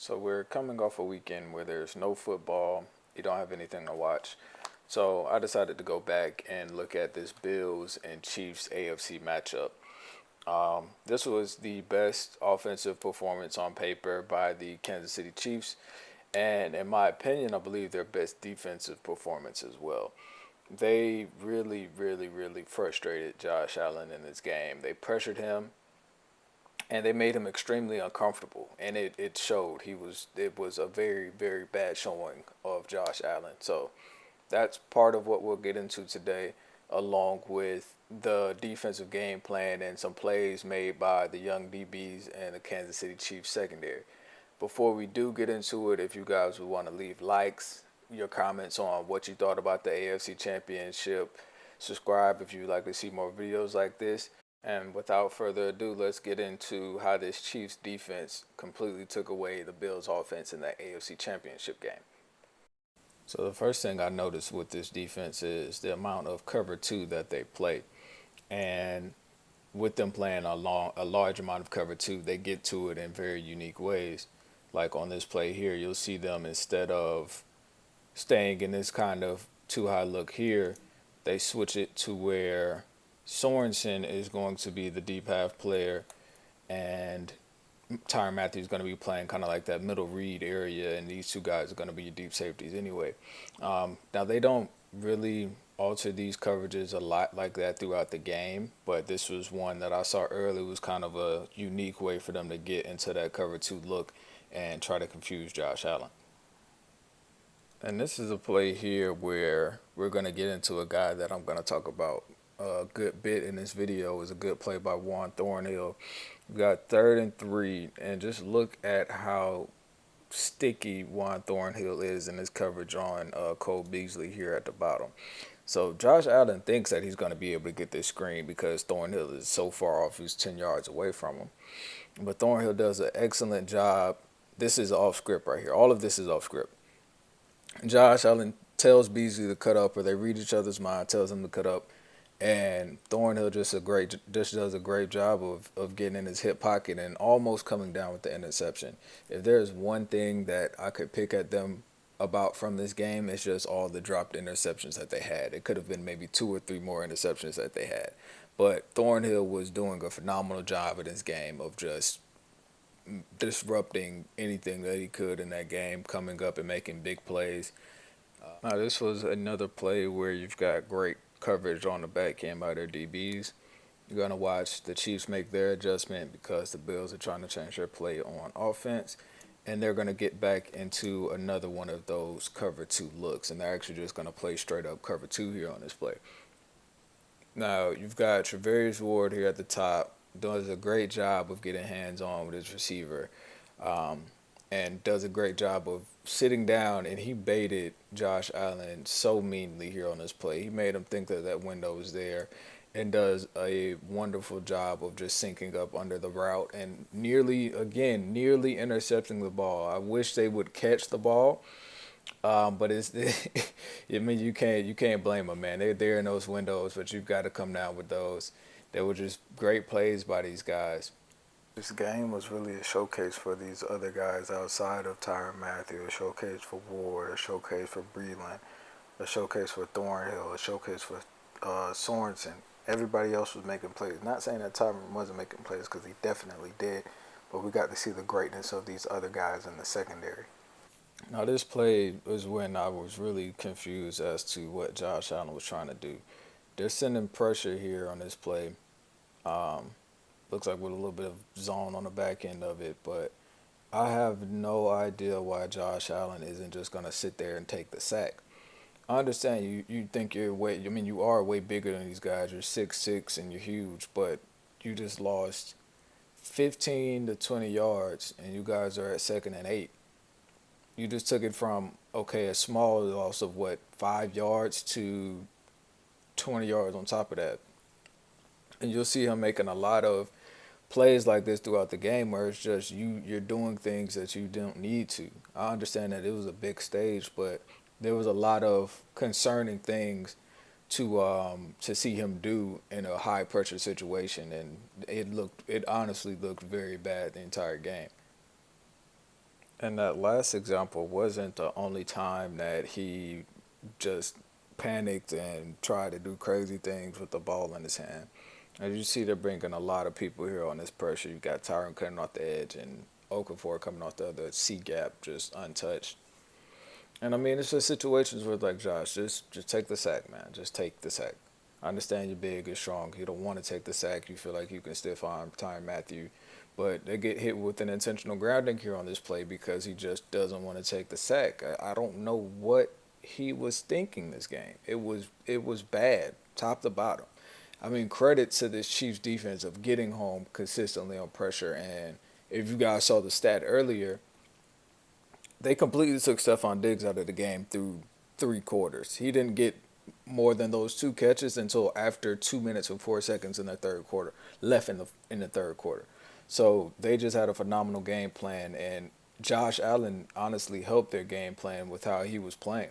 So we're coming off a weekend where there's no football. You don't have anything to watch. So I decided to go back and look at this Bills and Chiefs AFC matchup. This was the best offensive performance on paper by the Kansas City Chiefs, and in my opinion, I believe their best defensive performance as well. They really frustrated Josh Allen in this game. They pressured him and they made him extremely uncomfortable, and it showed. It was a very bad showing of Josh Allen. So that's part of what we'll get into today, along with the defensive game plan and some plays made by the young DBs and the Kansas City Chiefs secondary. Before we do get into it, if you guys would want to leave likes, your comments on what you thought about the AFC Championship, subscribe if you'd like to see more videos like this. And without further ado, let's get into how this Chiefs defense completely took away the Bills offense in that AFC Championship game. So the first thing I noticed with this defense is the amount of cover two that they play. And with them playing a large amount of cover two, they get to it in very unique ways. Like on this play here, you'll see them, instead of staying in this kind of too high look here, they switch it to where Sorensen is going to be the deep half player, and Tyrann Mathieu is going to be playing kind of like that middle read area, and these two guys are going to be your deep safeties anyway. Now, they don't really alter these coverages a lot like that throughout the game, but this was one that I saw early was kind of a unique way for them to get into that cover two look and try to confuse Josh Allen. And this is a play here where we're going to get into a guy that I'm going to talk about a good bit in this video. It was a good play by Juan Thornhill. We got 3rd and 3, and just look at how sticky Juan Thornhill is in his coverage on Cole Beasley here at the bottom. So Josh Allen thinks that he's going to be able to get this screen because Thornhill is so far off, he's 10 yards away from him. But Thornhill does an excellent job. This is off script right here. All of this is off script. Josh Allen tells Beasley to cut up, or they read each other's mind, tells him to cut up, and Thornhill just does a great job of getting in his hip pocket and almost coming down with the interception. If there's one thing that I could pick at them about from this game, it's just all the dropped interceptions that they had. It could have been maybe 2 or 3 more interceptions that they had, but Thornhill was doing a phenomenal job in this game of just disrupting anything that he could in that game, coming up and making big plays. Now, this was another play where you've got great coverage on the back end by their DBs. You're going to watch the Chiefs make their adjustment because the Bills are trying to change their play on offense, and they're going to get back into another one of those cover two looks, and they're actually just going to play straight up cover two here on this play. Now, you've got Travarius Ward here at the top, does a great job of getting hands-on with his receiver, and does a great job of sitting down, and he baited Josh Allen so meanly here on this play. He made him think that that window was there, and does a wonderful job of just syncing up under the route and nearly intercepting the ball. I wish they would catch the ball. But it's, I mean, you can't blame them, man. They're in those windows, but you've got to come down with those. They were just great plays by these guys. This game was really a showcase for these other guys outside of Tyrann Mathieu, a showcase for Ward, a showcase for Breland, a showcase for Thornhill, a showcase for Sorensen. Everybody else was making plays. Not saying that Tyrann wasn't making plays, because he definitely did, but we got to see the greatness of these other guys in the secondary. Now, this play was when I was really confused as to what Josh Allen was trying to do. They're sending pressure here on this play. Looks like with a little bit of zone on the back end of it, but I have no idea why Josh Allen isn't just going to sit there and take the sack. I understand you think you're way, I mean, you are way bigger than these guys. You're 6'6" and you're huge, but you just lost 15 to 20 yards, and you guys are at 2nd and 8. You just took it from, okay, a small loss of 5 yards to 20 yards on top of that. And you'll see him making a lot of plays like this throughout the game where it's just you're doing things that you don't need to. I understand that it was a big stage, but there was a lot of concerning things to see him do in a high pressure situation, and it honestly looked very bad the entire game. And that last example wasn't the only time that he just panicked and tried to do crazy things with the ball in his hand. As you see, they're bringing a lot of people here on this pressure. You got Tyron cutting off the edge and Okafor coming off the other C gap, just untouched. And I mean, it's just situations where, like, Josh, just take the sack, man. Just take the sack. I understand you're big and strong. You don't want to take the sack. You feel like you can stiff arm Tyron Matthew. But they get hit with an intentional grounding here on this play because he just doesn't want to take the sack. I don't know what he was thinking this game. It was bad, top to bottom. I mean, credit to this Chiefs defense of getting home consistently on pressure. And if you guys saw the stat earlier, they completely took Stephon Diggs out of the game through 3 quarters. He didn't get more than those 2 catches until after 2 minutes and 4 seconds in the third quarter, left in the third quarter. So they just had a phenomenal game plan, and Josh Allen honestly helped their game plan with how he was playing.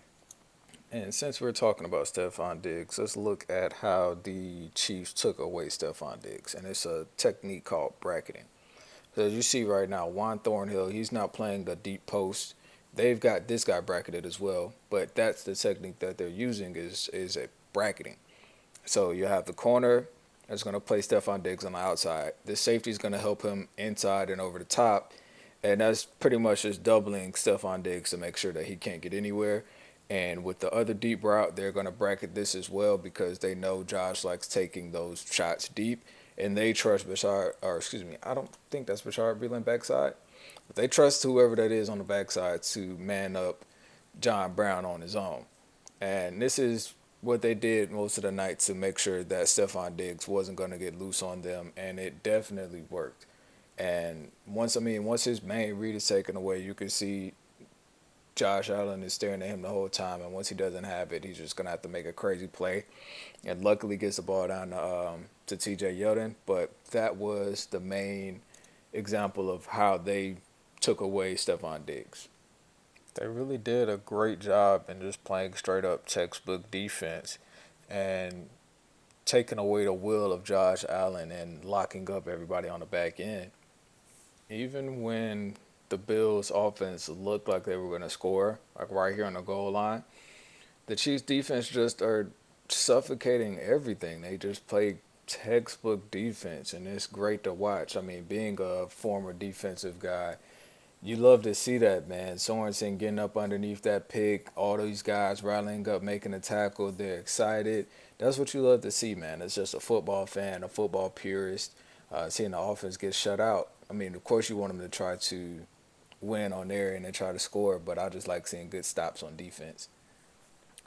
And since we're talking about Stephon Diggs, let's look at how the Chiefs took away Stephon Diggs, and it's a technique called bracketing. So as you see right now, Juan Thornhill, he's not playing the deep post. They've got this guy bracketed as well, but that's the technique that they're using is a bracketing. So you have the corner that's going to play Stephon Diggs on the outside. The safety is going to help him inside and over the top, and that's pretty much just doubling Stephon Diggs to make sure that he can't get anywhere. And with the other deep route, they're going to bracket this as well because they know Josh likes taking those shots deep, and they trust Bashard, or excuse me, I don't think that's Bashard Breeland backside. But they trust whoever that is on the backside to man up John Brown on his own. And this is what they did most of the night to make sure that Stephon Diggs wasn't going to get loose on them, and it definitely worked. And once his main read is taken away, you can see Josh Allen is staring at him the whole time, and once he doesn't have it, he's just gonna have to make a crazy play. And luckily, gets the ball down to T.J. Yeldon. But that was the main example of how they took away Stephon Diggs. They really did a great job in just playing straight up textbook defense and taking away the will of Josh Allen and locking up everybody on the back end. Even when the Bills offense looked like they were going to score, like right here on the goal line, the Chiefs defense just are suffocating everything. They just play textbook defense, and it's great to watch. I mean, being a former defensive guy, you love to see that, man. Sorensen getting up underneath that pick, all these guys rallying up, making a tackle. They're excited. That's what you love to see, man. It's just a football fan, a football purist, seeing the offense get shut out. I mean, of course, you want them to try to win on there and then try to score, but I just like seeing good stops on defense.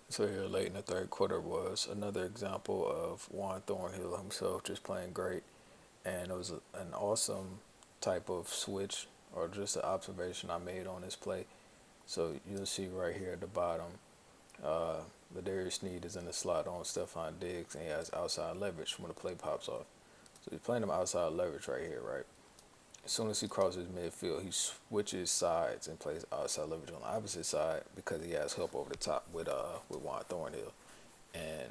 So here late in the third quarter was another example of Juan Thornhill himself just playing great, and it was an awesome type of switch or just an observation I made on this play. So you'll see right here at the bottom, Ladarius Sneed is in the slot on Stephon Diggs, and he has outside leverage when the play pops off. So he's playing him outside leverage right here, right? As soon as he crosses midfield, he switches sides and plays outside leverage on the opposite side because he has help over the top with Juan Thornhill. And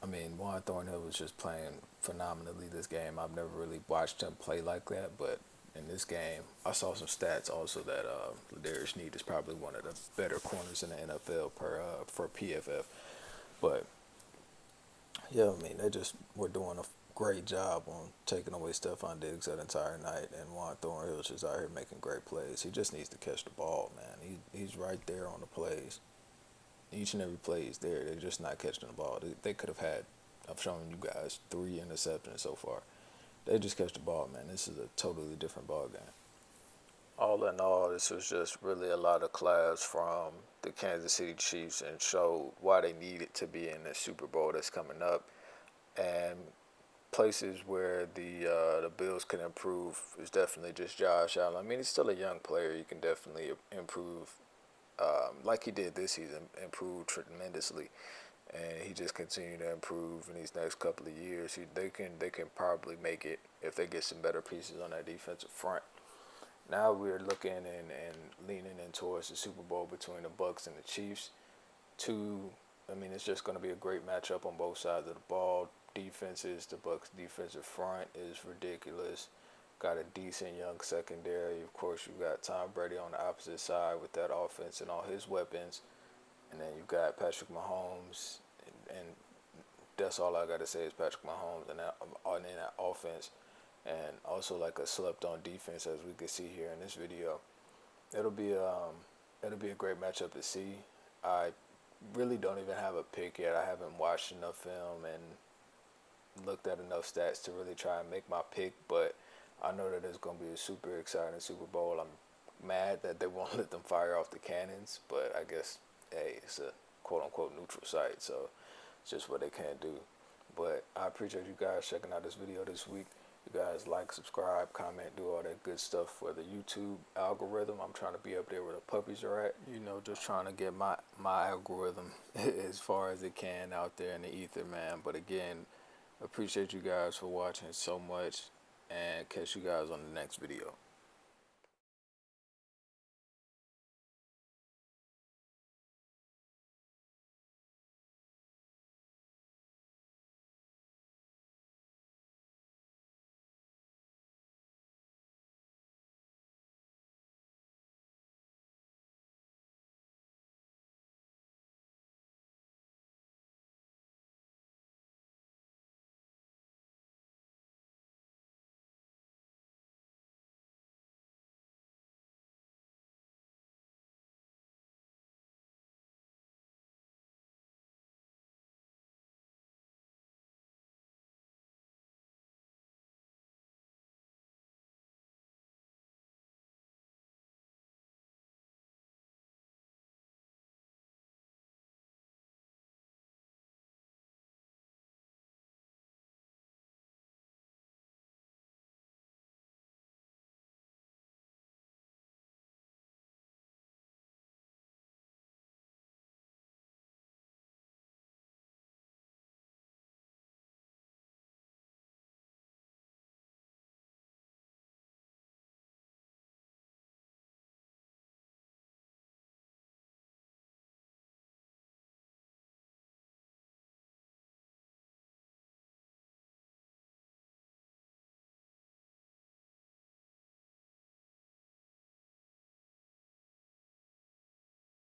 I mean, Juan Thornhill was just playing phenomenally this game. I've never really watched him play like that, but in this game, I saw some stats also that Ladarius Sneed is probably one of the better corners in the NFL for PFF. But yeah, I mean, they just were doing a great job on taking away Stephon Diggs that entire night, and Juan Thornhill's just out here making great plays. He just needs to catch the ball, man. He's right there on the plays. Each and every play is there. They're just not catching the ball. They could have had, I've shown you guys 3 interceptions so far. They just catch the ball, man. This is a totally different ball game. All in all, this was just really a lot of class from the Kansas City Chiefs and showed why they needed to be in the Super Bowl that's coming up. And places where the Bills can improve is definitely just Josh Allen. I mean, he's still a young player. He can definitely improve, like he did this season, improve tremendously, and he just continued to improve in these next couple of years. They can probably make it if they get some better pieces on that defensive front. Now we're looking and leaning in towards the Super Bowl between the Bucs and the Chiefs. I mean, it's just going to be a great matchup on both sides of the ball. Defenses, the Bucs defensive front is ridiculous got a decent young secondary. Of course, you got Tom Brady on the opposite side with that offense and all his weapons. And then you got Patrick Mahomes, and that's all I got to say is Patrick Mahomes and that offense, and also like a slept-on defense, as we can see here in this video. It'll be a great matchup to see. I really don't even have a pick yet. I haven't watched enough film and looked at enough stats to really try and make my pick, but I know that it's going to be a super exciting Super Bowl. I'm mad that they won't let them fire off the cannons, but I guess, hey, it's a quote-unquote neutral site, so it's just what they can't do. But I appreciate you guys checking out this video this week. You guys like, subscribe, comment, do all that good stuff for the YouTube algorithm. I'm trying to be up there where the puppies are at. You know, just trying to get my algorithm as far as it can out there in the ether, man. But again, appreciate you guys for watching so much, and catch you guys on the next video.